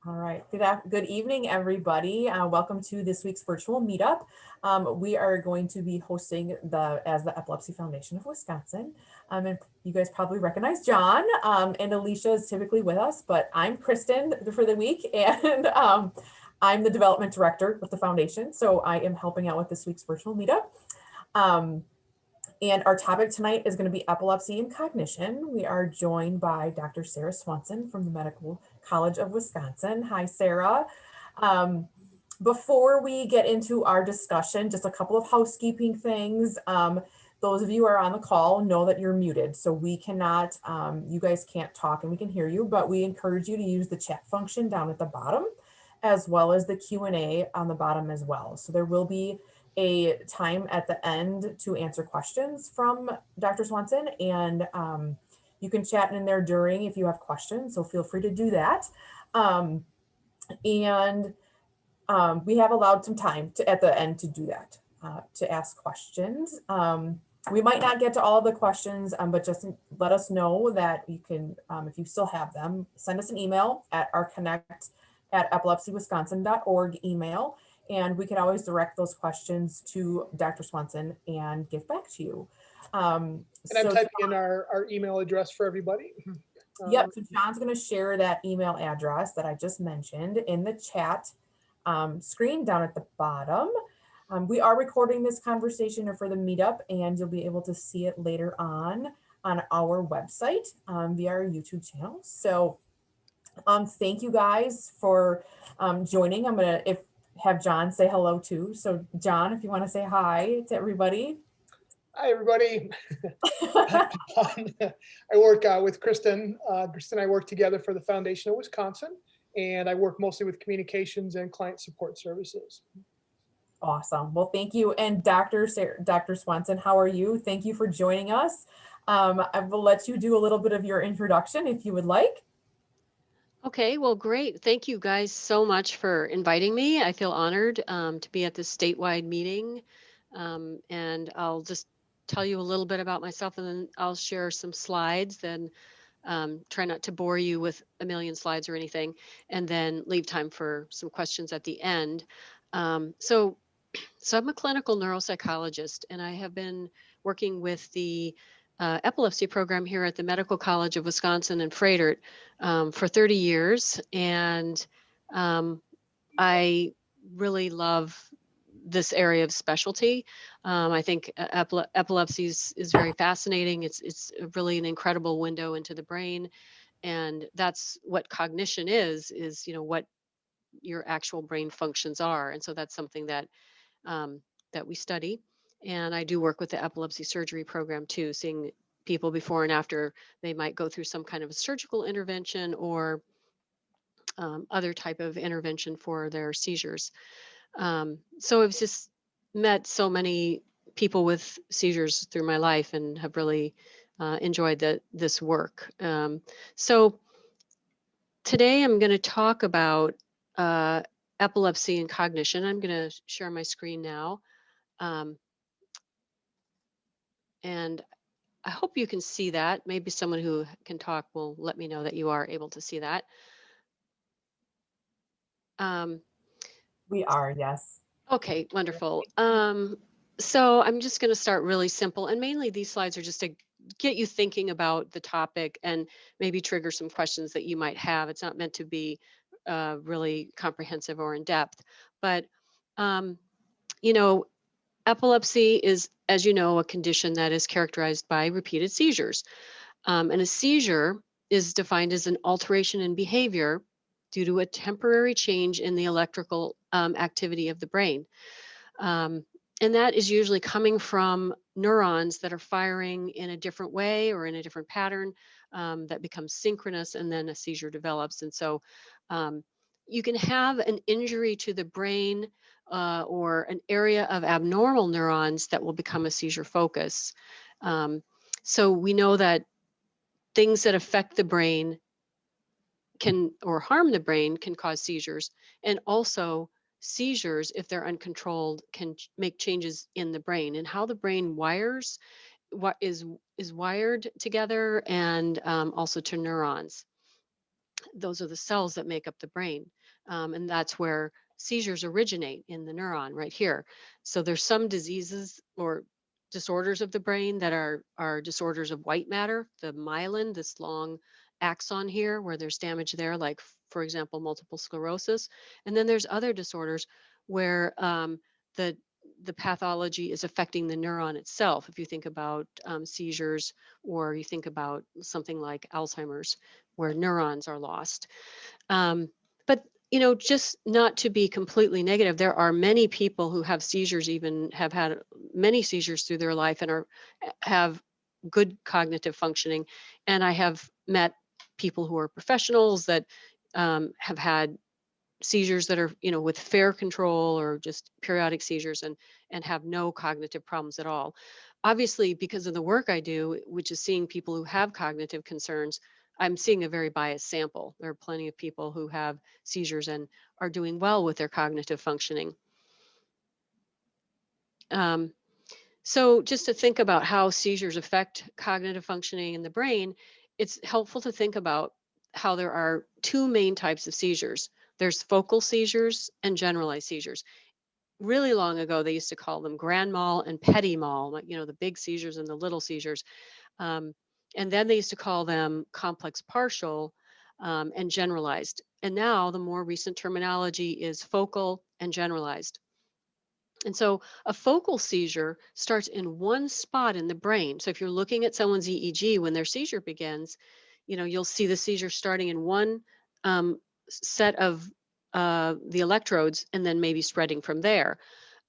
All right. Good evening, everybody. Welcome to this week's virtual meetup. We are going to be hosting as the Epilepsy Foundation of Wisconsin. And you guys probably recognize John, and Alicia is typically with us, but I'm Kristen for the week, and I'm the development director with the foundation. So I am helping out with this week's virtual meetup. And our topic tonight is going to be epilepsy and cognition. We are joined by Dr. Sarah Swanson from the Medical College of Wisconsin. Hi, Sarah. Before we get into our discussion, just a couple of housekeeping things. Those of you who are on the call know that you're muted, so we cannot, you guys can't talk and we can hear you, but we encourage you to use the chat function down at the bottom, as well as the Q&A on the bottom as well. So there will be a time at the end to answer questions from Dr. Swanson, and you can chat in there during if you have questions, so feel free to do that. We have allowed some time at the end to do that, to ask questions. We might not get to all the questions, but just let us know that you can, if you still have them, send us an email at our connect@epilepsywisconsin.org email. And we can always direct those questions to Dr. Swanson and get back to you. And I'm typing in our email address for everybody. Yep, so John's going to share that email address that I just mentioned in the chat screen down at the bottom. We are recording this conversation for the meetup, and you'll be able to see it later on our website via our YouTube channel. So thank you guys for joining. I'm going to, have John say hello too. So John, if you want to say hi to everybody. Hi, everybody. I work with Kristen. Kristen and I work together for the Foundation of Wisconsin, and I work mostly with communications and client support services. Awesome. Well, thank you. And Dr. Swanson, how are you? Thank you for joining us. I will let you do a little bit of your introduction if you would like. Okay, well, great. Thank you guys so much for inviting me. I feel honored to be at this statewide meeting. And I'll just tell you a little bit about myself, and then I'll share some slides, then try not to bore you with a million slides or anything, and then leave time for some questions at the end. So I'm a clinical neuropsychologist, and I have been working with the epilepsy program here at the Medical College of Wisconsin in Frederick for 30 years. And I really love this area of specialty. I think epilepsy is very fascinating. It's really an incredible window into the brain. And that's what cognition is, what your actual brain functions are. And so that's something that we study. And I do work with the epilepsy surgery program too, seeing people before and after they might go through some kind of a surgical intervention or other type of intervention for their seizures. So I've just met so many people with seizures through my life and have really enjoyed this work. So today I'm going to talk about epilepsy and cognition. I'm going to share my screen now. And I hope you can see that. Maybe someone who can talk will let me know that you are able to see that. We are, yes. Okay, wonderful. So I'm just going to start really simple. And mainly these slides are just to get you thinking about the topic and maybe trigger some questions that you might have. It's not meant to be really comprehensive or in depth. But, epilepsy is, as you know, a condition that is characterized by repeated seizures. And a seizure is defined as an alteration in behavior due to a temporary change in the electrical activity of the brain. And that is usually coming from neurons that are firing in a different way or in a different pattern that becomes synchronous, and then a seizure develops. And so you can have an injury to the brain or an area of abnormal neurons that will become a seizure focus. So we know that things that affect the brain or harm the brain can cause seizures, and also seizures, if they're uncontrolled, can make changes in the brain and how the brain wires, what is wired together, and also to neurons. those are the cells that make up the brain. And that's where seizures originate, in the neuron right here. So there's some diseases or disorders of the brain that are disorders of white matter, the myelin, this long axon here where there's damage there, like for example, multiple sclerosis. And then there's other disorders where the the pathology is affecting the neuron itself. If you think about seizures, or you think about something like Alzheimer's, where neurons are lost. But just not to be completely negative, there are many people who have seizures, even have had many seizures through their life, and have good cognitive functioning. And I have met people who are professionals that have had seizures that are with fair control, or just periodic seizures, and have no cognitive problems at all. Obviously, because of the work I do, which is seeing people who have cognitive concerns, I'm seeing a very biased sample. There are plenty of people who have seizures and are doing well with their cognitive functioning. So just to think about how seizures affect cognitive functioning in the brain, it's helpful to think about how there are two main types of seizures. There's focal seizures and generalized seizures. Really long ago, they used to call them grand mal and petit mal, like, the big seizures and the little seizures. And then they used to call them complex partial and generalized. And now the more recent terminology is focal and generalized. And so a focal seizure starts in one spot in the brain. So if you're looking at someone's EEG when their seizure begins, you'll see the seizure starting in one set of the electrodes, and then maybe spreading from there.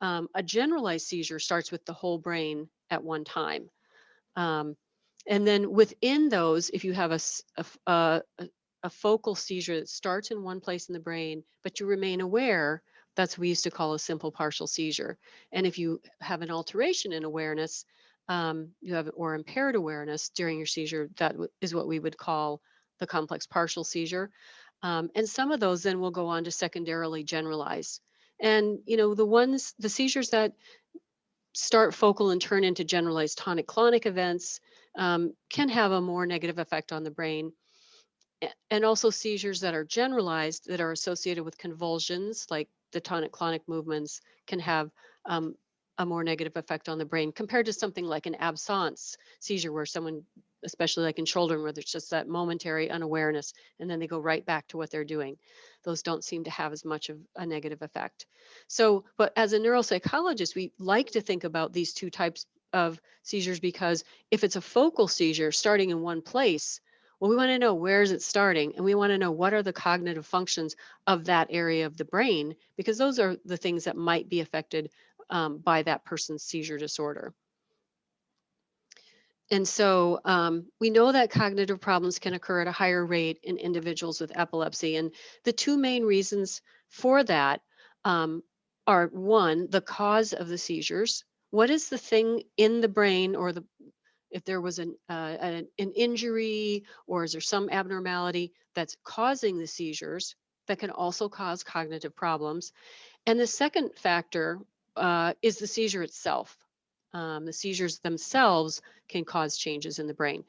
A generalized seizure starts with the whole brain at one time. And then within those, if you have a focal seizure that starts in one place in the brain, but you remain aware, that's what we used to call a simple partial seizure. And if you have an alteration in awareness, or impaired awareness during your seizure, that is what we would call the complex partial seizure. And some of those then will go on to secondarily generalize. And the seizures that start focal and turn into generalized tonic-clonic events can have a more negative effect on the brain. And also seizures that are generalized, that are associated with convulsions, like the tonic-clonic movements, can have a more negative effect on the brain, compared to something like an absence seizure, where someone, especially like in children, where there's just that momentary unawareness and then they go right back to what they're doing. Those don't seem to have as much of a negative effect. So, but as a neuropsychologist, we like to think about these two types of seizures, because if it's a focal seizure starting in one place, well, we want to know, where is it starting? And we want to know, what are the cognitive functions of that area of the brain, because those are the things that might be affected by that person's seizure disorder. And so we know that cognitive problems can occur at a higher rate in individuals with epilepsy. And the two main reasons for that are, one, the cause of the seizures. What is the thing in the brain, or if there was an injury, or is there some abnormality that's causing the seizures, that can also cause cognitive problems. And the second factor is the seizure itself. The seizures themselves can cause changes in the brain.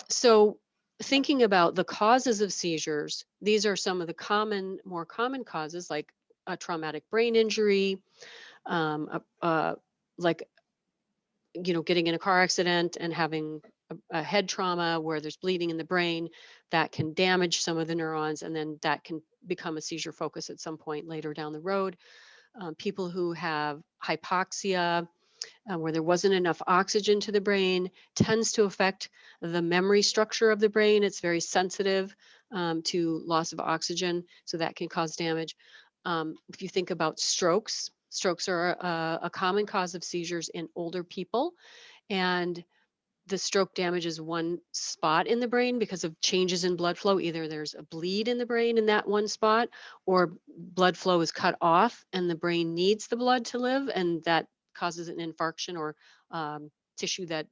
So thinking about the causes of seizures, these are some of the more common causes, like a traumatic brain injury, like getting in a car accident and having a head trauma where there's bleeding in the brain, that can damage some of the neurons, and then that can become a seizure focus at some point later down the road. People who have hypoxia, where there wasn't enough oxygen to the brain, tends to affect the memory structure of the brain. It's very sensitive to loss of oxygen, so that can cause damage. If you think about strokes, strokes are a common cause of seizures in older people, and the stroke damages one spot in the brain because of changes in blood flow. Either there's a bleed in the brain in that one spot, or blood flow is cut off and the brain needs the blood to live, and that causes an infarction, or tissue that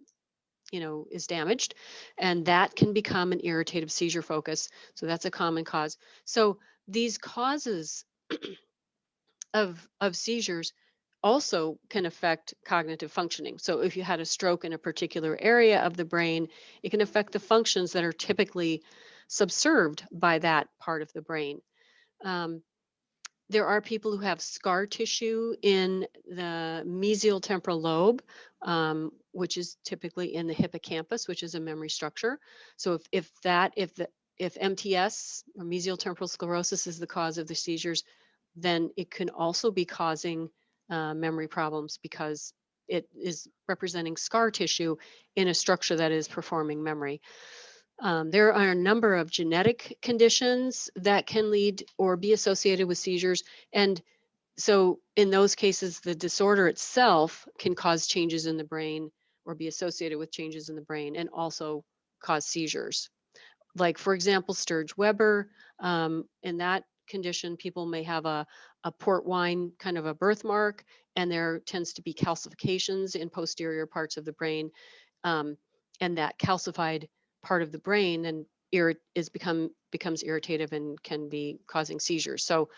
is damaged, and that can become an irritative seizure focus. So that's a common cause. So these causes of seizures also can affect cognitive functioning. So if you had a stroke in a particular area of the brain, it can affect the functions that are typically subserved by that part of the brain. There are people who have scar tissue in the mesial temporal lobe, which is typically in the hippocampus, which is a memory structure. So if MTS or mesial temporal sclerosis is the cause of the seizures, then it can also be causing memory problems because it is representing scar tissue in a structure that is performing memory. There are a number of genetic conditions that can lead or be associated with seizures. And so in those cases, the disorder itself can cause changes in the brain or be associated with changes in the brain and also cause seizures. Like, for example, Sturge-Weber, in that condition, people may have a port wine kind of a birthmark, and there tends to be calcifications in posterior parts of the brain. And that calcified part of the brain then becomes irritative and can be causing seizures. So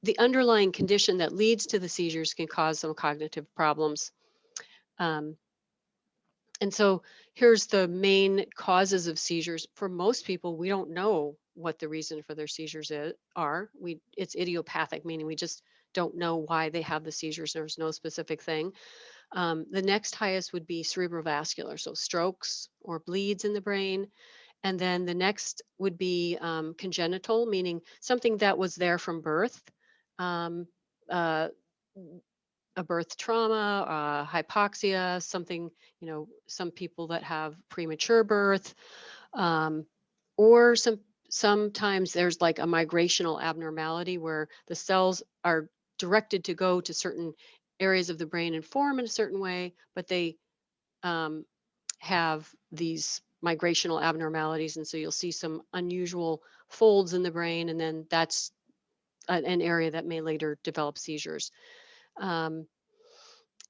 the underlying condition that leads to the seizures can cause some cognitive problems. And so here's the main causes of seizures. For most people, we don't know what the reason for their seizures are. It's idiopathic, meaning we just don't know why they have the seizures. There's no specific thing. The next highest would be cerebrovascular, so strokes or bleeds in the brain. And then the next would be congenital, meaning something that was there from birth, a birth trauma, hypoxia, something, some people that have premature birth, or sometimes there's like a migrational abnormality where the cells are directed to go to certain areas of the brain and form in a certain way, but they have these migrational abnormalities. And so you'll see some unusual folds in the brain, and then that's an area that may later develop seizures. And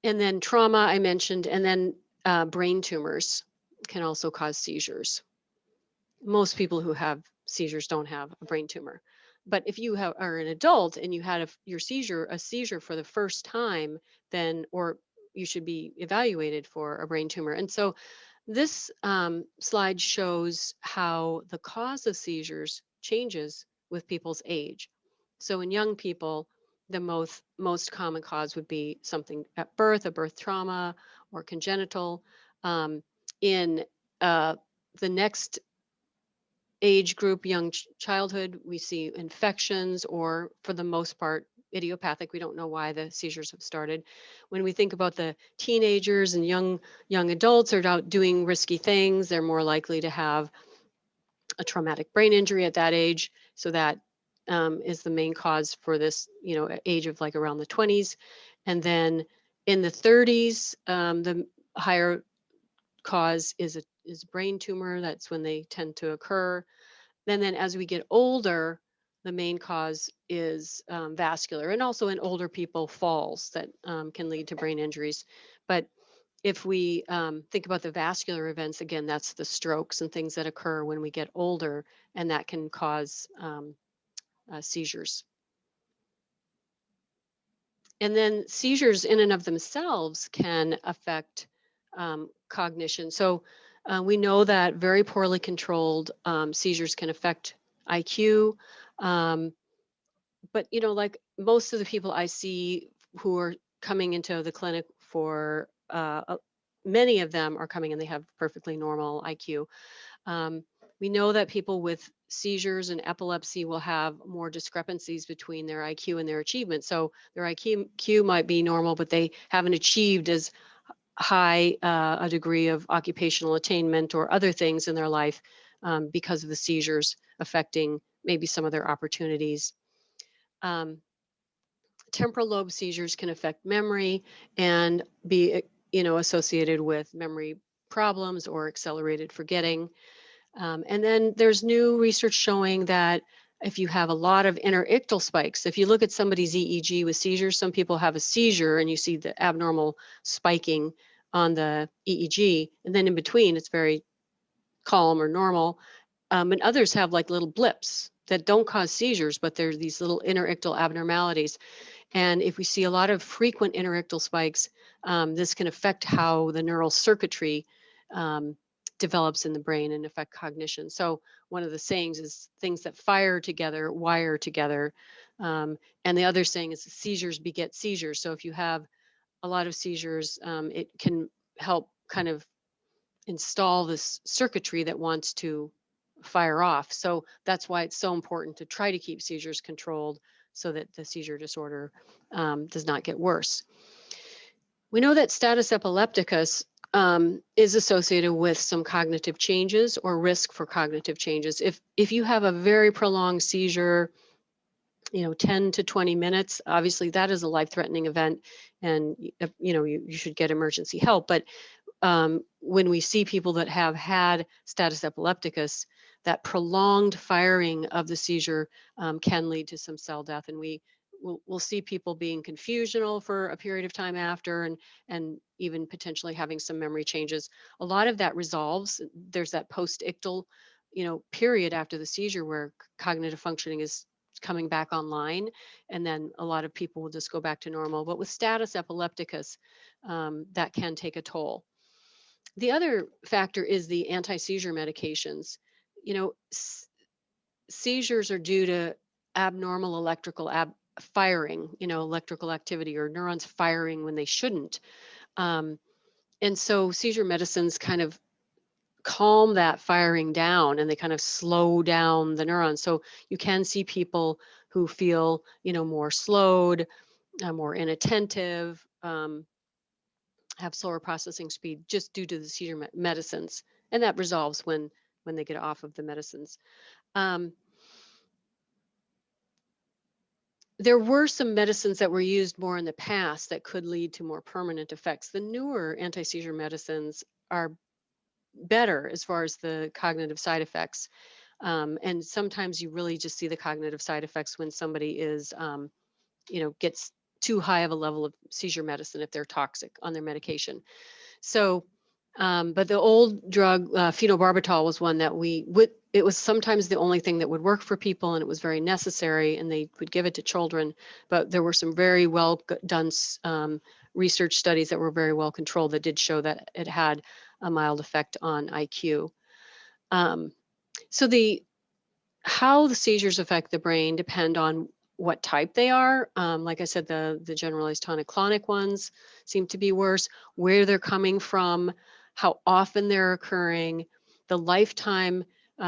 then trauma I mentioned, and then brain tumors can also cause seizures. Most people who have seizures don't have a brain tumor. But if you are an adult and you had a seizure for the first time, then, or you should be evaluated for a brain tumor. And so this slide shows how the cause of seizures changes with people's age. So in young people, the most common cause would be something at birth, a birth trauma, or congenital. In the next age group, young childhood, we see infections, or for the most part, idiopathic. We don't know why the seizures have started. When we think about the teenagers and young adults are out doing risky things, they're more likely to have a traumatic brain injury at that age. So that is the main cause for this, age of like around the 20s. And then in the 30s, the higher cause is brain tumor. That's when they tend to occur. And then as we get older, the main cause is vascular, and also in older people, falls that can lead to brain injuries. But if we think about the vascular events, again, that's the strokes and things that occur when we get older, and that can cause seizures. And then seizures in and of themselves can affect cognition. So we know that very poorly controlled seizures can affect IQ. But, like most of the people I see who are coming into the clinic for, many of them are coming and they have perfectly normal IQ. We know that people with seizures and epilepsy will have more discrepancies between their IQ and their achievement. So their IQ might be normal, but they haven't achieved as high a degree of occupational attainment or other things in their life because of the seizures affecting maybe some of their opportunities. Temporal lobe seizures can affect memory and be, associated with memory problems or accelerated forgetting. And then there's new research showing that if you have a lot of interictal spikes, if you look at somebody's EEG with seizures, some people have a seizure and you see the abnormal spiking on the EEG, and then in between it's very calm or normal. And others have like little blips that don't cause seizures, but there's these little interictal abnormalities. And if we see a lot of frequent interictal spikes, this can affect how the neural circuitry develops in the brain and affect cognition. So one of the sayings is things that fire together, wire together. And the other saying is seizures beget seizures. So if you have a lot of seizures, it can help kind of install this circuitry that wants to fire off. So that's why it's so important to try to keep seizures controlled so that the seizure disorder does not get worse. We know that status epilepticus is associated with some cognitive changes or risk for cognitive changes. If you have a very prolonged seizure, 10 to 20 minutes, obviously that is a life-threatening event, and you should get emergency help. But when we see people that have had status epilepticus, that prolonged firing of the seizure can lead to some cell death, and we'll see people being confusional for a period of time after, and even potentially having some memory changes. A lot of that resolves. There's that post-ictal, period after the seizure where cognitive functioning is coming back online, and then a lot of people will just go back to normal. But with status epilepticus, that can take a toll. The other factor is the anti-seizure medications. Seizures are due to abnormal electrical firing, electrical activity, or neurons firing when they shouldn't. And so seizure medicines kind of calm that firing down, and they kind of slow down the neurons. So you can see people who feel, more slowed, more inattentive, have slower processing speed just due to the seizure medicines. And that resolves when they get off of the medicines. There were some medicines that were used more in the past that could lead to more permanent effects. The newer anti-seizure medicines are better as far as the cognitive side effects. And sometimes you really just see the cognitive side effects when somebody is, gets too high of a level of seizure medicine if they're toxic on their medication. So, but the old drug, phenobarbital, was one that it was sometimes the only thing that would work for people, and it was very necessary, and they would give it to children. But there were some very well done research studies that were very well controlled that did show that it had a mild effect on IQ. So how the seizures affect the brain depend on what type they are. Like I said, the generalized tonic-clonic ones seem to be worse, where they're coming from, how often they're occurring, the lifetime.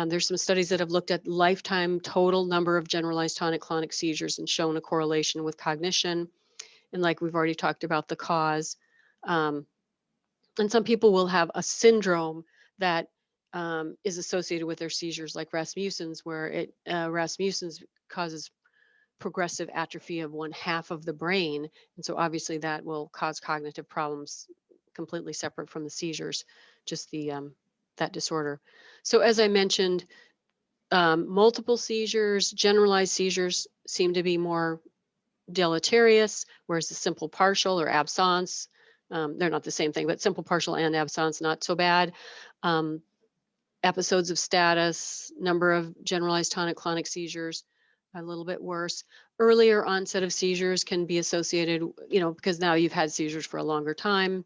There's some studies that have looked at lifetime total number of generalized tonic-clonic seizures and shown a correlation with cognition. And like we've already talked about, the cause. And some people will have a syndrome that is associated with their seizures, like Rasmussen's, where Rasmussen's causes progressive atrophy of one half of the brain. And so obviously that will cause cognitive problems completely separate from the seizures, just that disorder. So as I mentioned, multiple seizures, generalized seizures seem to be more deleterious, whereas the simple partial or absence, they're not the same thing, but simple partial and absence, not so bad. Episodes of status, number of generalized tonic-clonic seizures, a little bit worse. Earlier onset of seizures can be associated, because now you've had seizures for a longer time.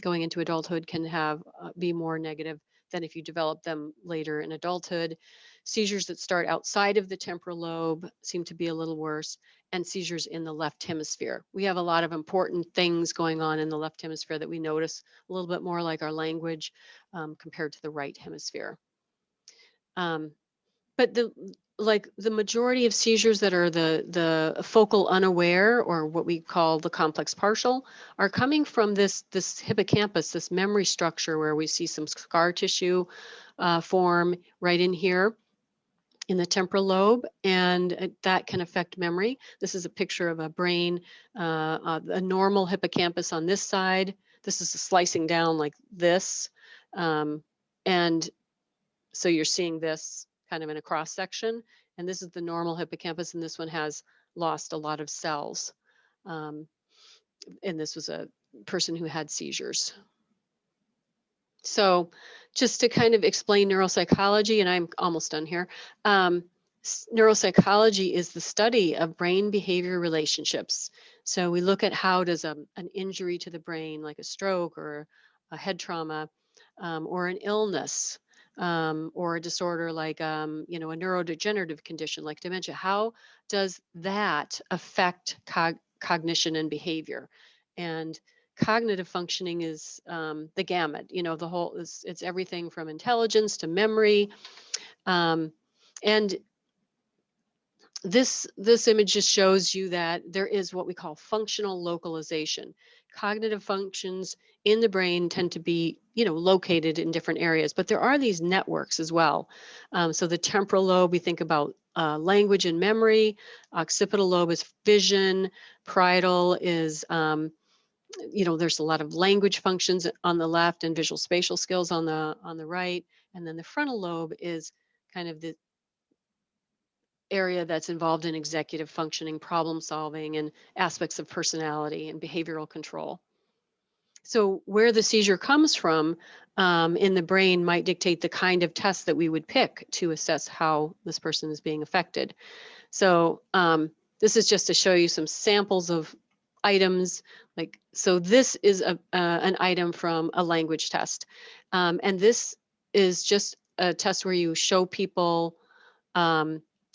Going into adulthood can be more negative than if you develop them later in adulthood. Seizures that start outside of the temporal lobe seem to be a little worse, and seizures in the left hemisphere. We have a lot of important things going on in the left hemisphere that we notice a little bit more, like our language, compared to the right hemisphere. But the majority of seizures that are the focal unaware, or what we call the complex partial, are coming from this hippocampus, this memory structure, where we see some scar tissue form right in here in the temporal lobe, and that can affect memory. This is a picture of a brain, a normal hippocampus on this side. This is a slicing down like this. And so you're seeing this kind of in a cross section, and this is the normal hippocampus, and this one has lost a lot of cells. And this was a person who had seizures. So just to kind of explain neuropsychology, and I'm almost done here. Neuropsychology is the study of brain behavior relationships. So we look at how does an injury to the brain, like a stroke or a head trauma, or an illness, or a disorder like, you know, a neurodegenerative condition like dementia. How does that affect cognition and behavior? And cognitive functioning is the gamut, you know, the whole, it's everything from intelligence to memory. And this image just shows you that there is what we call functional localization. Cognitive functions in the brain tend to be, you know, located in different areas, but there are these networks as well. So the temporal lobe, we think about language and memory. Occipital lobe is vision. Parietal is, you know, there's a lot of language functions on the left and visual spatial skills on the right. And then the frontal lobe is kind of the area that's involved in executive functioning, problem solving, and aspects of personality and behavioral control. So where the seizure comes from in the brain might dictate the kind of test that we would pick to assess how this person is being affected. So this is just to show you some samples of items. Like, so this is an item from a language test. And this is just a test where you show people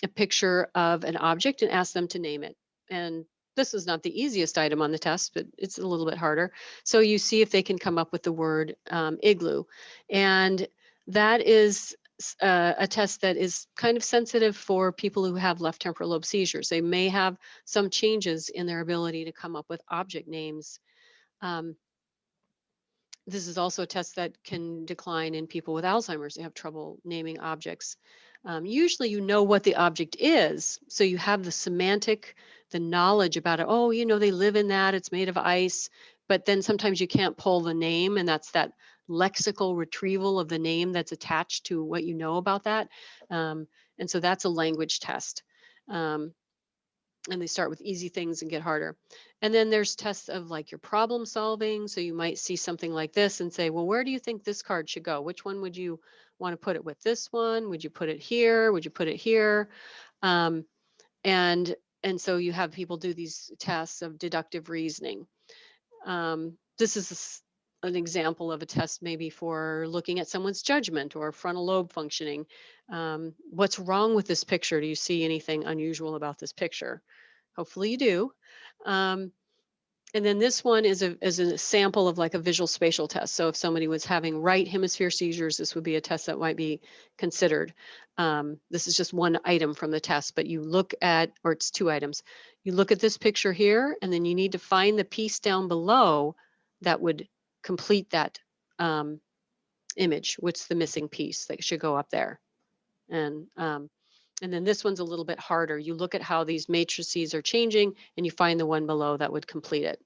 a picture of an object and ask them to name it. And this is not the easiest item on the test, but it's a little bit harder. So you see if they can come up with the word igloo. And that is a test that is kind of sensitive for people who have left temporal lobe seizures. They may have some changes in their ability to come up with object names. This is also a test that can decline in people with Alzheimer's. They have trouble naming objects. Usually you know what the object is, so you have the semantic, the knowledge about it. Oh, you know, they live in that, it's made of ice, but then sometimes you can't pull the name, and that's that lexical retrieval of the name that's attached to what you know about that. And so that's a language test. And they start with easy things and get harder. And then there's tests of like your problem solving. So you might see something like this and say, well, where do you think this card should go? Which one would you want to put it with? This one? Would you put it here? Would you put it here? And so you have people do these tests of deductive reasoning. This is an example of a test maybe for looking at someone's judgment or frontal lobe functioning. What's wrong with this picture? Do you see anything unusual about this picture? Hopefully you do. And then this one is a sample of like a visual spatial test. So if somebody was having right hemisphere seizures, this would be a test that might be considered. This is just one item from the test, but you look at, or it's two items. You look at this picture here, and then you need to find the piece down below that would complete that image. What's the missing piece that should go up there? And then this one's a little bit harder. You look at how these matrices are changing, and you find the one below that would complete it.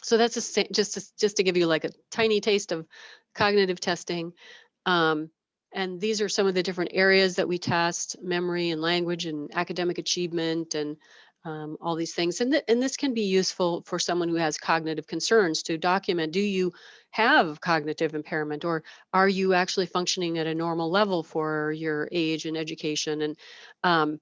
So that's just to give you like a tiny taste of cognitive testing. And these are some of the different areas that we test: memory and language and academic achievement and all these things. And this can be useful for someone who has cognitive concerns to document, do you have cognitive impairment, or are you actually functioning at a normal level for your age and education? And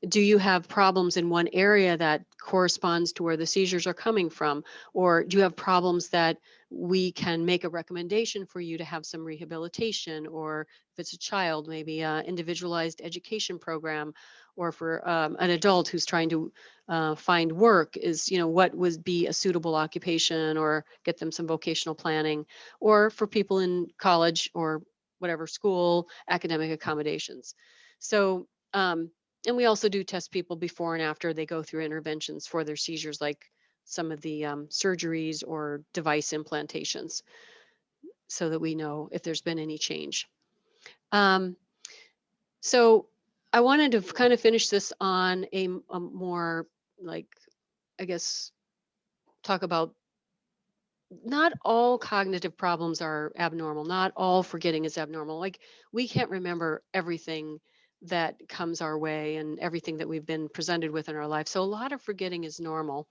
do you have problems in one area that corresponds to where the seizures are coming from? Or do you have problems that we can make a recommendation for you to have some rehabilitation? Or if it's a child, maybe an individualized education program, or for an adult who's trying to find work, is, you know, what would be a suitable occupation, or get them some vocational planning, or for people in college or whatever school, academic accommodations. So, and we also do test people before and after they go through interventions for their seizures, like some of the surgeries or device implantations, so that we know if there's been any change. So I wanted to kind of finish this on a more, like, I guess, talk about not all cognitive problems are abnormal. Not all forgetting is abnormal. Like, we can't remember everything that comes our way and everything that we've been presented with in our life. So a lot of forgetting is normal.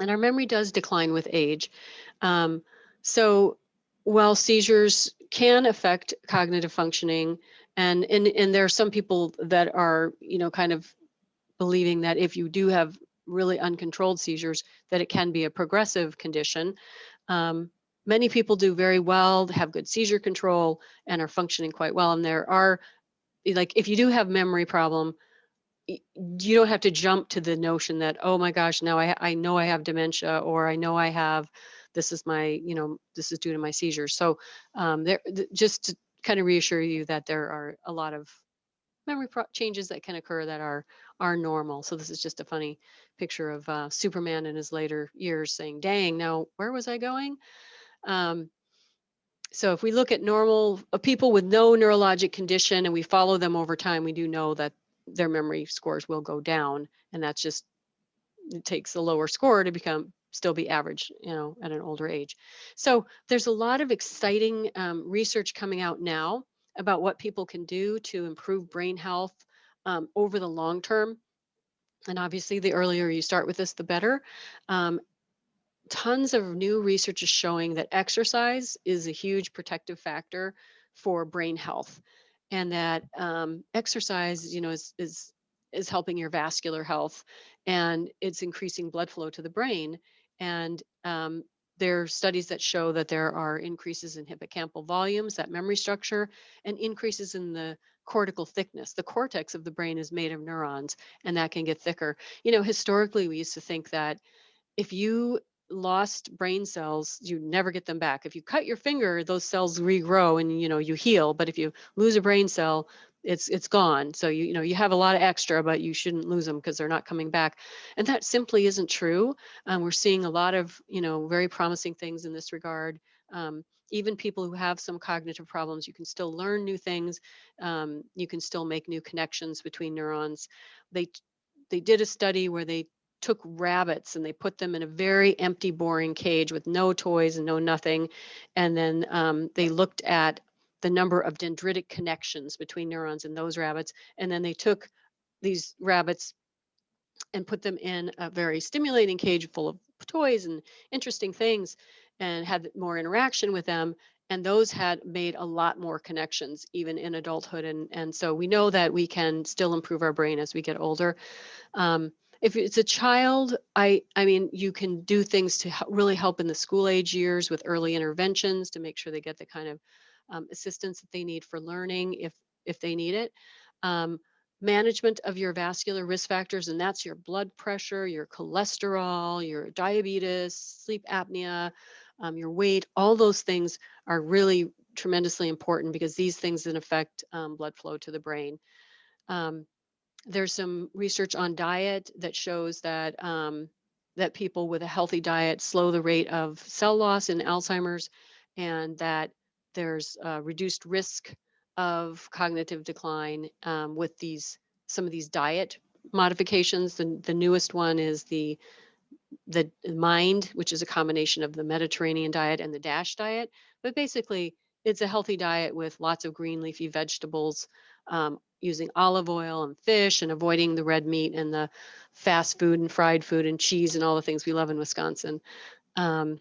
And our memory does decline with age. So while seizures can affect cognitive functioning, and there are some people that are, you know, kind of believing that if you do have really uncontrolled seizures, that it can be a progressive condition. many people do very well, have good seizure control, and are functioning quite well. And there are, like, if you do have memory problem, you don't have to jump to the notion that, oh my gosh, now I know I have dementia, or I know I have, this is my, this is due to my seizures. So just to kind of reassure you that there are a lot of memory changes that can occur that are normal. So this is just a funny picture of Superman in his later years saying, dang, now where was I going? So if we look at normal people with no neurologic condition and we follow them over time, we do know that their memory scores will go down, and that's just, it takes a lower score to still be average, at an older age. So there's a lot of exciting research coming out now about what people can do to improve brain health over the long term. And obviously, the earlier you start with this, the better. Tons of new research is showing that exercise is a huge protective factor for brain health, and that exercise, is helping your vascular health, and it's increasing blood flow to the brain. And there are studies that show that there are increases in hippocampal volumes, that memory structure, and increases in the cortical thickness. The cortex of the brain is made of neurons, and that can get thicker. Historically, we used to think that if you lost brain cells, you never get them back. If you cut your finger, those cells regrow and you heal. But if you lose a brain cell, it's gone. So you have a lot of extra, but you shouldn't lose them because they're not coming back. And that simply isn't true. We're seeing a lot of very promising things in this regard. Even people who have some cognitive problems, you can still learn new things. You can still make new connections between neurons. They did a study where they took rabbits and they put them in a very empty, boring cage with no toys and no nothing. And then they looked at the number of dendritic connections between neurons in those rabbits. And then they took these rabbits and put them in a very stimulating cage full of toys and interesting things, and had more interaction with them. And those had made a lot more connections even in adulthood. And so we know that we can still improve our brain as we get older. If it's a child, I mean, you can do things to really help in the school age years with early interventions to make sure they get the kind of assistance that they need for learning if they need it. Management of your vascular risk factors, and that's your blood pressure, your cholesterol, your diabetes, sleep apnea, your weight. All those things are really tremendously important because these things then affect blood flow to the brain. There's some research on diet that shows that that people with a healthy diet slow the rate of cell loss in Alzheimer's, and that there's a reduced risk of cognitive decline with some of these diet modifications. The newest one is the MIND, which is a combination of the Mediterranean diet and the DASH diet. But basically, it's a healthy diet with lots of green leafy vegetables, using olive oil and fish, and avoiding the red meat and the fast food and fried food and cheese and all the things we love in Wisconsin. The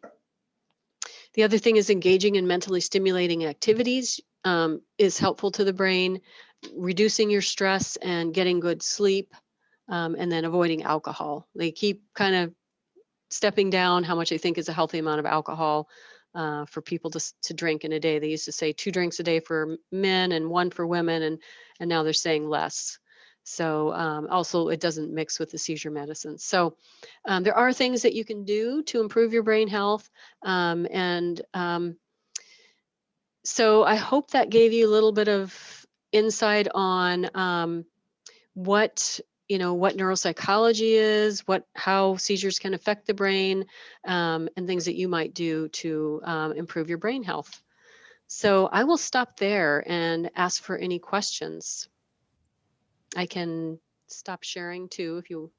other thing is engaging in mentally stimulating activities is helpful to the brain, reducing your stress and getting good sleep, and then avoiding alcohol. They keep kind of stepping down how much they think is a healthy amount of alcohol for people to drink in a day. They used to say 2 drinks a day for men and 1 for women, and now they're saying less. So also it doesn't mix with the seizure medicine. So there are things that you can do to improve your brain health. So I hope that gave you a little bit of insight on what neuropsychology is, how seizures can affect the brain, and things that you might do to improve your brain health. So I will stop there and ask for any questions. I can stop sharing too if you.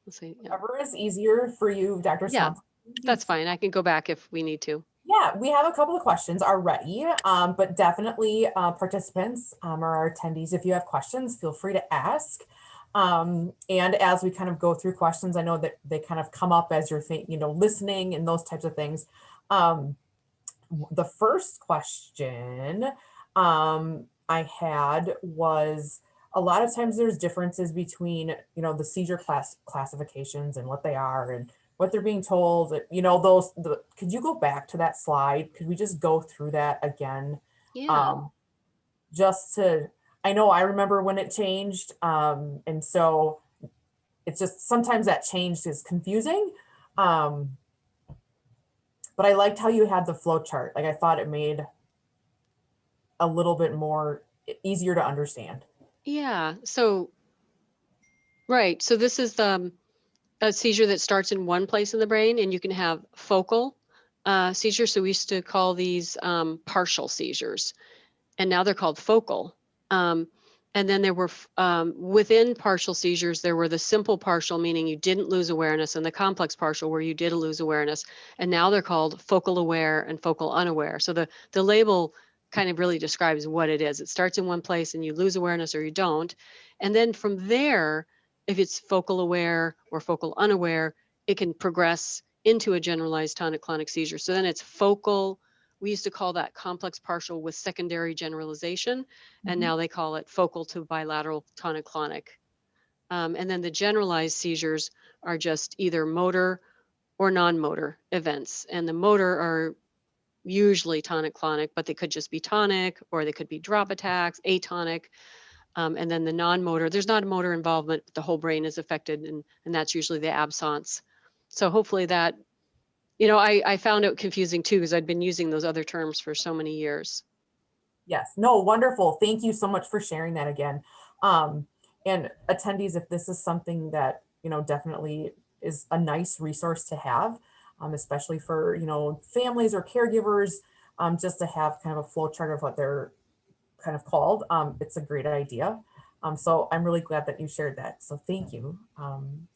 Let's see. Yeah. Whatever is easier for you, Dr. Yeah, Swanson. that's fine. I can go back if we need to. Yeah, we have a couple of questions already, but definitely participants or our attendees, if you have questions, feel free to ask. And as we kind of go through questions, I know that they kind of come up as you're listening and those types of things. The first question I had was, a lot of times there's differences between, the seizure classifications and what they are. And what they're being told, could you go back to that slide? Could we just go through that again? Yeah. Just to, I know I remember when it changed. And so it's just, sometimes that change is confusing. But I liked how you had the flow chart. Like, I thought it made a little bit more easier to understand. Yeah. So, right. So this is a seizure that starts in one place in the brain, and you can have focal seizures. So we used to call these partial seizures, and now they're called focal. And then there were, within partial seizures, there were the simple partial, meaning you didn't lose awareness, and the complex partial, where you did lose awareness. And now they're called focal aware and focal unaware. So the label kind of really describes what it is. It starts in one place and you lose awareness or you don't. And then from there, if it's focal aware or focal unaware, it can progress into a generalized tonic-clonic seizure. So then it's focal. We used to call that complex partial with secondary generalization, and now they call it focal to bilateral tonic-clonic. And then the generalized seizures are just either motor or non-motor events. And the motor are usually tonic-clonic, but they could just be tonic, or they could be drop attacks, atonic. And then the non-motor, there's not a motor involvement, but the whole brain is affected, and that's usually the absence. So hopefully that, I found it confusing too, because I'd been using those other terms for so many years. Yes, no, wonderful. Thank you so much for sharing that again. And attendees, if this is something that, definitely is a nice resource to have, especially for, families or caregivers, just to have kind of a flow chart of what they're kind of called, it's a great idea. So I'm really glad that you shared that. So thank you.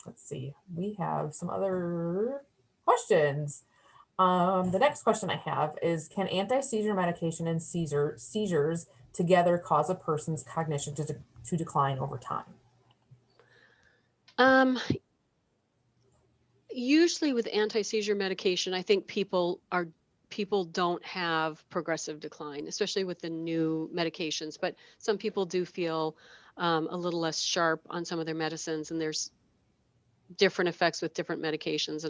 Let's see, we have some other questions. The next question I have is, can anti-seizure medication and seizures together cause a person's cognition to decline over time? Usually with anti-seizure medication, I think people don't have progressive decline, especially with the new medications, but some people do feel a little less sharp on some of their medicines, and there's different effects with different medications.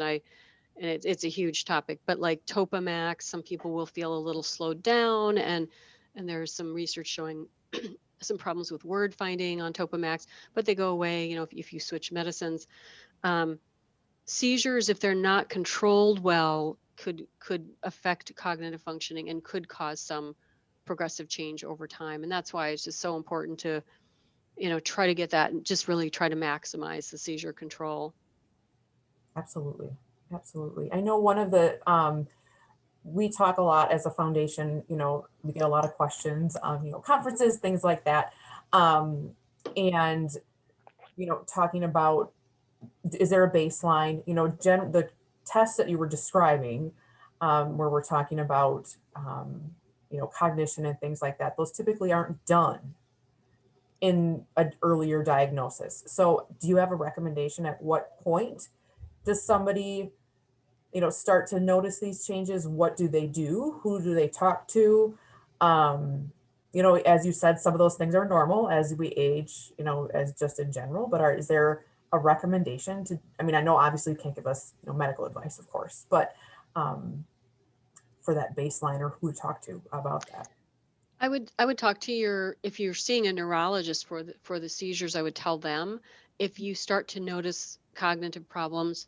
And it's a huge topic, but like Topamax, some people will feel a little slowed down, and there's some research showing some problems with word finding on Topamax, but they go away, if you switch medicines. Seizures, if they're not controlled well, could affect cognitive functioning and could cause some progressive change over time. And that's why it's just so important to, try to get that and just really try to maximize the seizure control. Absolutely. Absolutely. I know one of the, we talk a lot as a foundation, we get a lot of questions on, conferences, things like that. And, talking about, is there a baseline, the tests that you were describing, where we're talking about, cognition and things like that, those typically aren't done in an earlier diagnosis. So do you have a recommendation at what point does somebody, start to notice these changes? What do they do? Who do they talk to? As you said, some of those things are normal as we age, as just in general, but is there a recommendation to, I know obviously you can't give us, medical advice, of course, but for that baseline or who to talk to about that? I would talk to if you're seeing a neurologist for the seizures, I would tell them. If you start to notice cognitive problems,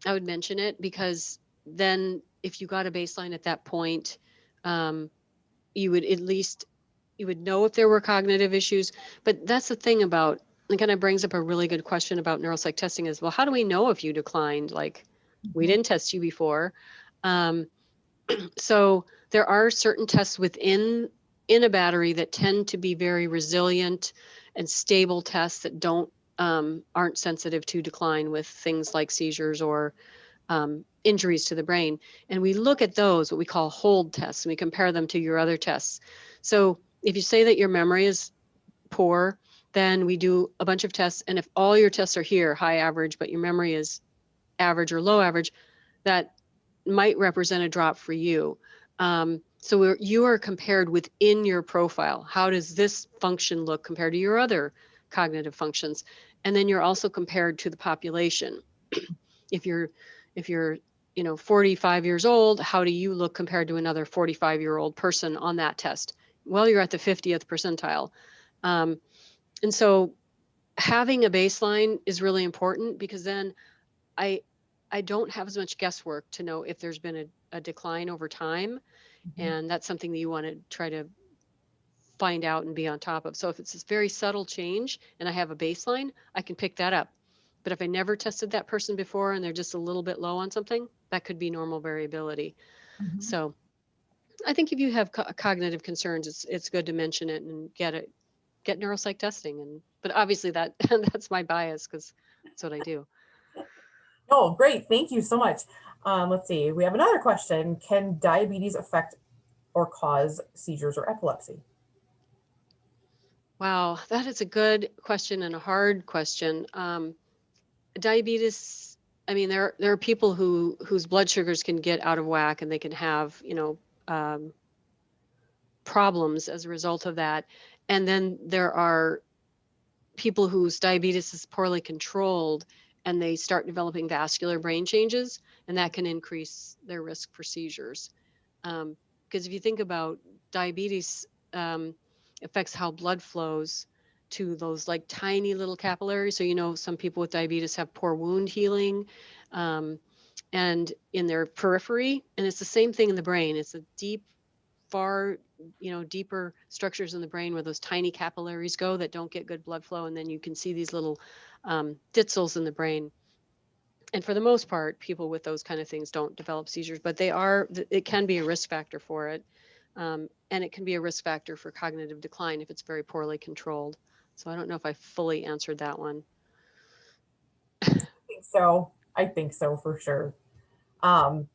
I would mention it, because then if you got a baseline at that point, you would know if there were cognitive issues. But that's the thing about, it kind of brings up a really good question about neuropsych testing is, well, how do we know if you declined? Like, we didn't test you before. So there are certain tests within a battery that tend to be very resilient and stable tests that aren't sensitive to decline with things like seizures or injuries to the brain. And we look at those, what we call hold tests, and we compare them to your other tests. So if you say that your memory is poor, then we do a bunch of tests. And if all your tests are here, high average, but your memory is average or low average, that might represent a drop for you. So you are compared within your profile. How does this function look compared to your other cognitive functions? And then you're also compared to the population. If if you're, 45 years old, how do you look compared to another 45-year-old person on that test? Well, you're at the 50th percentile. And so having a baseline is really important, because then I don't have as much guesswork to know if there's been a decline over time. And that's something that you want to try to find out and be on top of. So if it's this very subtle change and I have a baseline, I can pick that up. But if I never tested that person before and they're just a little bit low on something, that could be normal variability. So I think if you have cognitive concerns, it's good to mention it and get neuropsych testing. But obviously that's my bias, because that's what I do. Oh, great. Thank you so much. Let's see. We have another question. Can diabetes affect or cause seizures or epilepsy? Wow, that is a good question and a hard question. Diabetes, I mean, there are people whose blood sugars can get out of whack, and they can have, problems as a result of that. And then there are people whose diabetes is poorly controlled, and they start developing vascular brain changes, and that can increase their risk for seizures. Because if you think about diabetes, affects how blood flows to those like tiny little capillaries. So, some people with diabetes have poor wound healing, and in their periphery, and it's the same thing in the brain. It's a far, deeper structures in the brain where those tiny capillaries go that don't get good blood flow. And then you can see these little ditzels in the brain. And for the most part, people with those kind of things don't develop seizures, but it can be a risk factor for it. And it can be a risk factor for cognitive decline if it's very poorly controlled. So I don't know if I fully answered that one. I think so for sure. And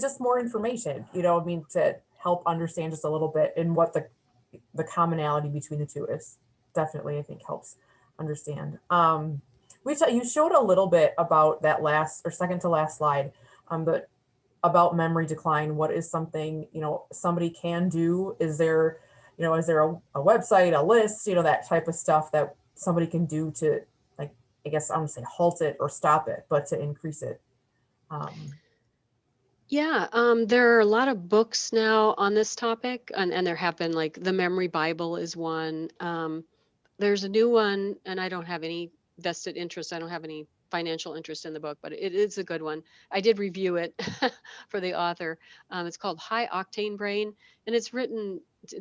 just more information, to help understand just a little bit and what the commonality between the two is. Definitely, I think helps understand. You showed a little bit about that last or second to last slide, but about memory decline. What is something, somebody can do? Is there a website, a list, that type of stuff that somebody can do to, like, I guess I'm gonna say halt it or stop it, but to increase it? Yeah, there are a lot of books now on this topic, and there have been, like, the Memory Bible is one. There's a new one, and I don't have any vested interest. I don't have any financial interest in the book, but it is a good one. I did review it for the author. It's called High Octane Brain, and it's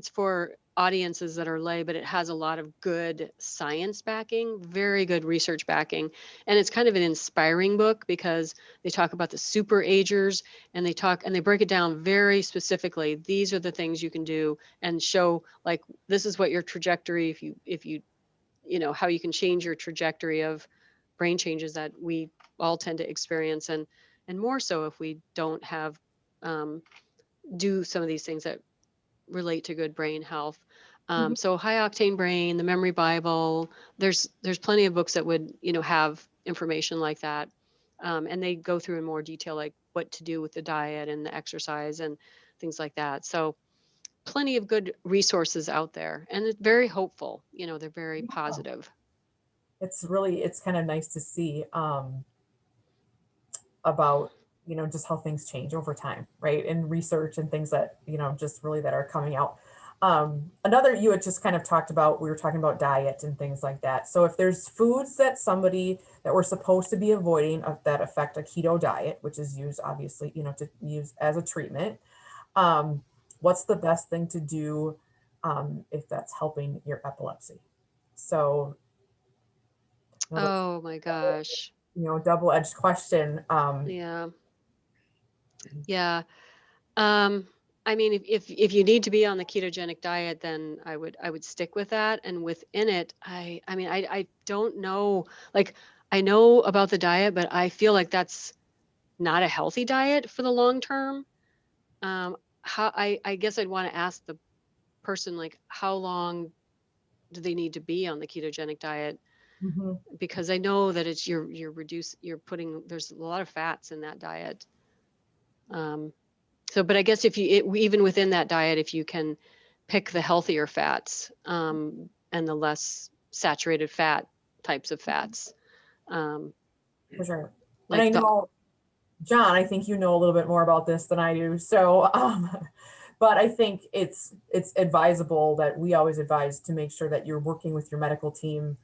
for audiences that are lay, but it has a lot of good science backing, very good research backing. And it's kind of an inspiring book, because they talk about the super agers, and they break it down very specifically. These are the things you can do, and show, like, this is what your trajectory, if you how you can change your trajectory of brain changes that we all tend to experience, and more so if we don't have do some of these things that relate to good brain health. So High Octane Brain, the Memory Bible, there's plenty of books that would have information like that, and they go through in more detail, like what to do with the diet and the exercise and things like that. So plenty of good resources out there, and it's very hopeful. They're very positive. It's kind of nice to see about just how things change over time, right? And research and things that just really that are coming out. Another, you had just kind of talked about, we were talking about diet and things like that. So if there's foods that we're supposed to be avoiding that affect a keto diet, which is used obviously to use as a treatment, what's the best thing to do if that's helping your epilepsy? So Oh my gosh. Double-edged question. Yeah. Yeah. I mean, if you need to be on the ketogenic diet, then I would stick with that. And within it, I mean, I don't know, like, I know about the diet, but I feel like that's not a healthy diet for the long term. I guess I'd want to ask the person, like, how long do they need to be on the ketogenic diet? Mhm. Because I know that it's you're there's a lot of fats in that diet. But I guess even within that diet, if you can pick the healthier fats, and the less saturated fat types of fats, For sure. And like I know John, I think you know a little bit more about this than I do. So, but I think it's advisable that we always advise to make sure that you're working with your medical team,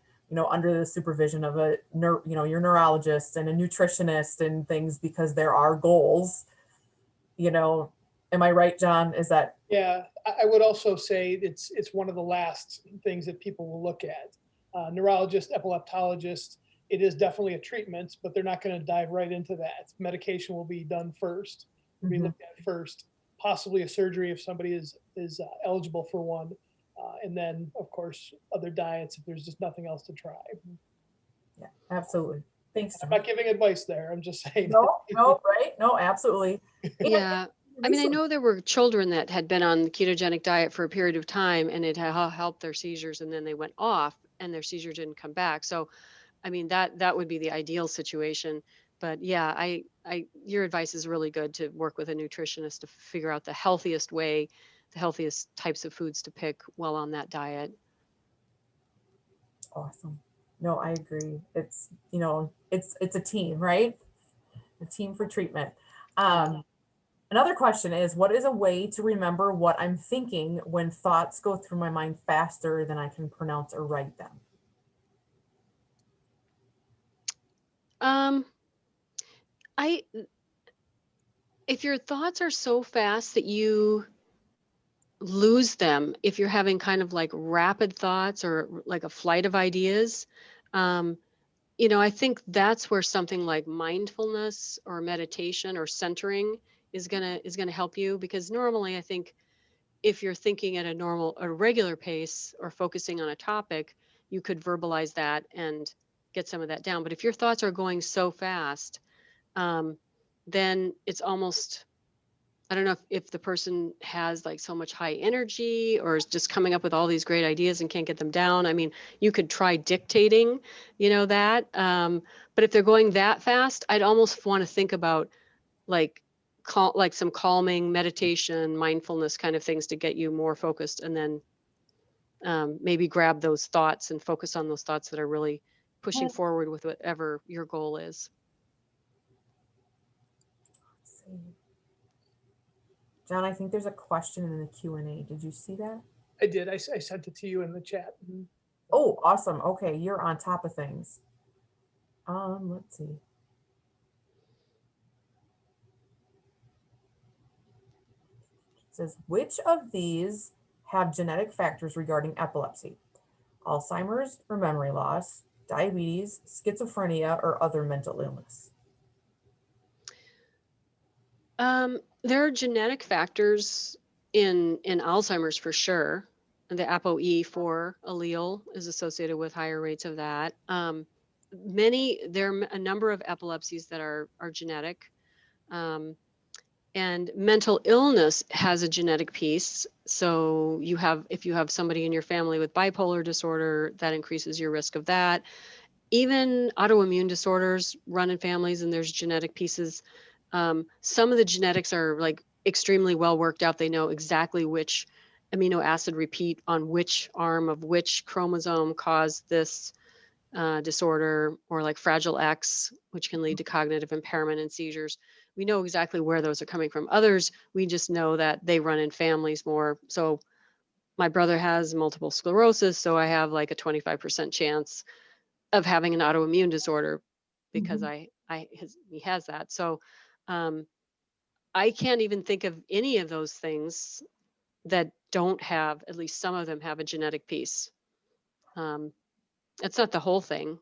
under the supervision of your neurologist and a nutritionist and things, because there are goals. Am I right, John? Is that? Yeah, I would also say it's one of the last things that people will look at. Neurologist, epileptologist, it is definitely a treatment, but they're not going to dive right into that. Medication will be done first, will be looked at first, possibly a surgery if somebody is eligible for one. And then, of course, other diets if there's just nothing else to try. Yeah, absolutely. Thanks, I'm John. not giving advice there. I'm just saying. No, right? No, absolutely. Yeah. I mean, I know there were children that had been on the ketogenic diet for a period of time and it had helped their seizures, and then they went off and their seizure didn't come back. So, I mean, that would be the ideal situation. But yeah, your advice is really good, to work with a nutritionist to figure out the healthiest way, the healthiest types of foods to pick while on that diet. Awesome. No, I agree. It's a team, right? A team for treatment. Another question is, what is a way to remember what I'm thinking when thoughts go through my mind faster than I can pronounce or write them? If your thoughts are so fast that you lose them, if you're having kind of like rapid thoughts or like a flight of ideas, I think that's where something like mindfulness or meditation or centering is gonna help you, because normally I think if you're thinking at a regular pace or focusing on a topic, you could verbalize that and get some of that down. But if your thoughts are going so fast, then it's almost, I don't know if the person has like so much high energy or is just coming up with all these great ideas and can't get them down. I mean, you could try dictating, that. But if they're going that fast, I'd almost want to think about like some calming meditation, mindfulness kind of things to get you more focused, and then maybe grab those thoughts and focus on those thoughts that are really pushing forward with whatever your goal is. John, I think there's a question in the Q&A. Did you see that? I did. I sent it to you in the chat. Oh, awesome. Okay, you're on top of things. Let's see. It says, which of these have genetic factors regarding epilepsy? Alzheimer's or memory loss, diabetes, schizophrenia, or other mental illness? There are genetic factors in Alzheimer's for sure. And the ApoE4 allele is associated with higher rates of that. There are a number of epilepsies that are genetic. And mental illness has a genetic piece. So if you have somebody in your family with bipolar disorder, that increases your risk of that. Even autoimmune disorders run in families, and there's genetic pieces. Some of the genetics are like extremely well worked out. They know exactly which amino acid repeat on which arm of which chromosome caused this disorder, or like Fragile X, which can lead to cognitive impairment and seizures. We know exactly where those are coming from. Others, we just know that they run in families more. So my brother has multiple sclerosis, so I have like a 25% chance of having an autoimmune disorder because he has that. So I can't even think of any of those things that don't have, at least some of them have a genetic piece. It's not the whole thing.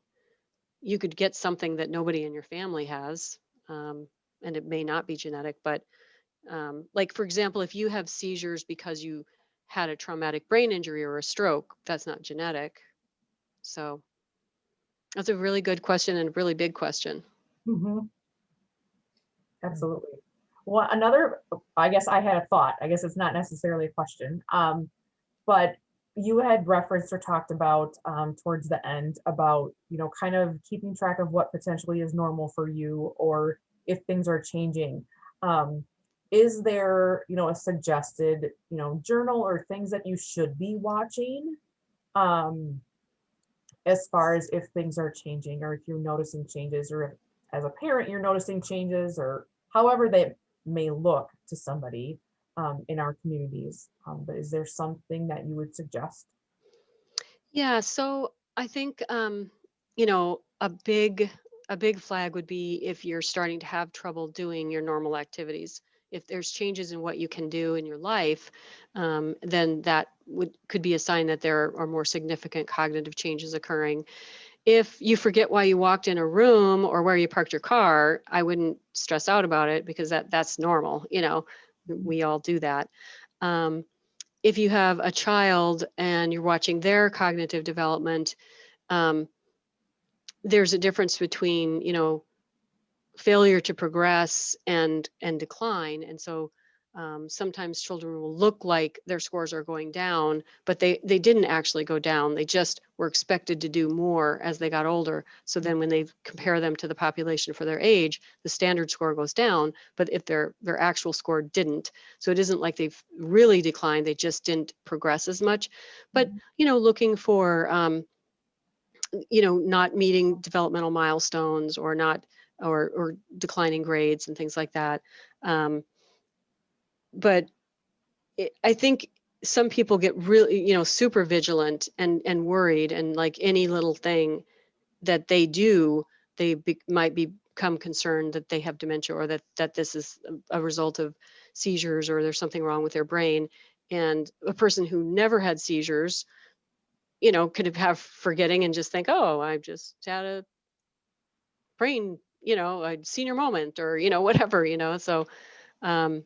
You could get something that nobody in your family has, and it may not be genetic, but like, for example, if you have seizures because you had a traumatic brain injury or a stroke, that's not genetic. So that's a really good question and a really big question. Absolutely. Well, I guess I had a thought. I guess it's not necessarily a question, but you had referenced or talked about towards the end about, kind of keeping track of what potentially is normal for you, or if things are changing. Is there, a suggested, journal or things that you should be watching as far as if things are changing, or if you're noticing changes, or as a parent, you're noticing changes, or however they may look to somebody in our communities. But is there something that you would suggest? Yeah, so I think you know, a big flag would be if you're starting to have trouble doing your normal activities. If there's changes in what you can do in your life, then that could be a sign that there are more significant cognitive changes occurring. If you forget why you walked in a room or where you parked your car, I wouldn't stress out about it because that's normal. You know, we all do that. Um, if you have a child and you're watching their cognitive development, um, there's a difference between, you know, failure to progress and decline. And so sometimes children will look like their scores are going down, but they didn't actually go down. They just were expected to do more as they got older. So then when they compare them to the population for their age, the standard score goes down, but if their actual score didn't. So it isn't like they've really declined, they just didn't progress as much. But, you know, looking for you know, not meeting developmental milestones or not, or declining grades and things like that. Um, but I think some people get really, you know, super vigilant and worried, and like any little thing that they do, might become concerned that they have dementia, or that this is a result of seizures, or there's something wrong with their brain. And a person who never had seizures, you know, could have forgetting and just think, oh, I just had a brain, you know, a senior moment, or, you know, whatever, you know. So Yeah.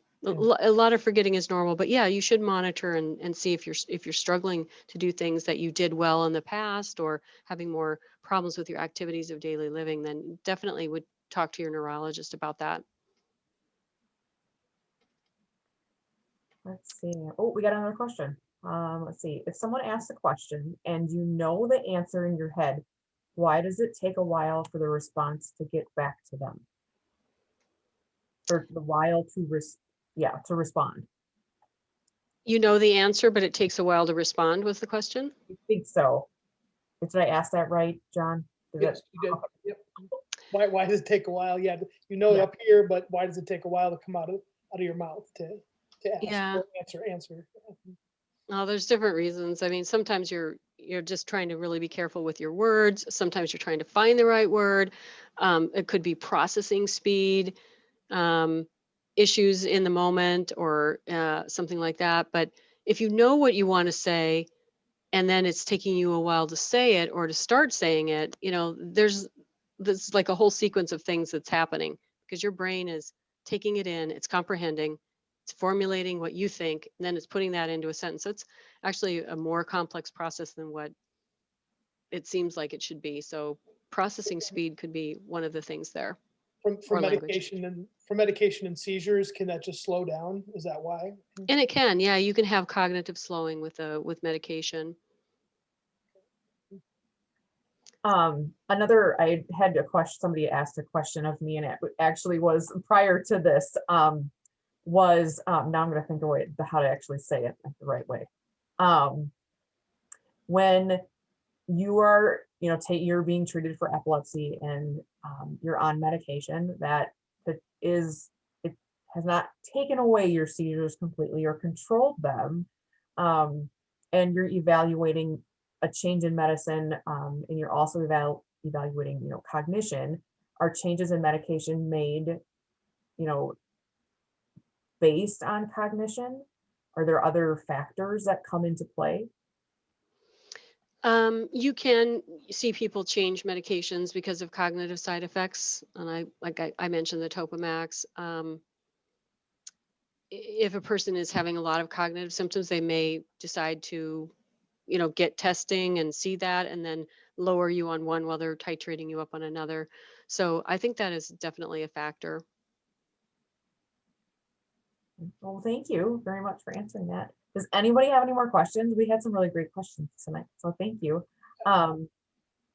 a lot of forgetting is normal, but yeah, you should monitor and see if you're struggling to do things that you did well in the past, or having more problems with your activities of daily living, then definitely would talk to your neurologist about that. Let's see. Oh, we got another question. Let's see. If someone asks a question and you know the answer in your head, why does it take a while for the response to get back to them? Or the while to to respond. You know the answer, but it takes a while to respond, was the question. I think so. Did I ask that right, John? Did Yes, that- you did. Yep. Why does it take a while? Yeah, you know it Yeah. up here, but why does it take a while to come out of your mouth to ask Yeah. or answer? Oh, there's different reasons. I mean, sometimes you're just trying to really be careful with your words. Sometimes you're trying to find the right word. It could be processing speed, um, issues in the moment, or something like that. But if you know what you want to say, and then it's taking you a while to say it or to start saying it, you know, there's like a whole sequence of things that's happening, because your brain is taking it in, it's comprehending, it's formulating what you think, and then it's putting that into a sentence. So it's actually a more complex process than what it seems like it should be. So processing speed could be one of the things there, For or language. medication and seizures, can that just slow down? Is that why? And it can, yeah, you can have cognitive slowing with medication. I had a question, somebody asked a question of me, and it actually was prior to this, now I'm gonna think of how to actually say it the right way. When you are, you're being treated for epilepsy, and you're on medication that it has not taken away your seizures completely or controlled them, and you're evaluating a change in medicine, and you're also evaluating, cognition. Are changes in medication made, you know, based on cognition? Are there other factors that come into play? You can see people change medications because of cognitive side effects, and I mentioned the Topamax. If a person is having a lot of cognitive symptoms, they may decide to, you know, get testing and see that, and then lower you on one while they're titrating you up on another. So I think that is definitely a factor. Well, thank you very much for answering that. Does anybody have any more questions? We had some really great questions tonight, so thank you. And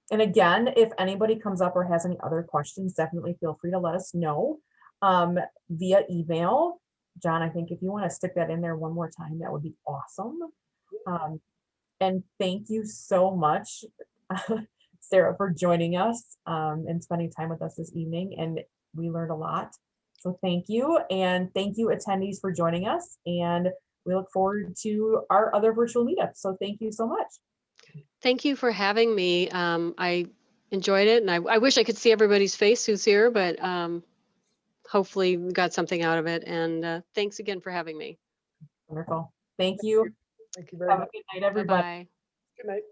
again, if anybody comes up or has any other questions, definitely feel free to let us know via email. John, I think if you want to stick that in there one more time, that would be awesome. And thank you so much, Sarah for joining us and spending time with us this evening. And we learned a lot. So thank you. And thank you attendees for joining us. And we look forward to our other virtual meetups. So thank you so much. Thank you for having me. I enjoyed it, and I wish I could see everybody's face who's here, but hopefully we got something out of it. And thanks again for having me. Wonderful. Thank you. Thank you very Have a much. good night, everybody. Bye-bye. Good night.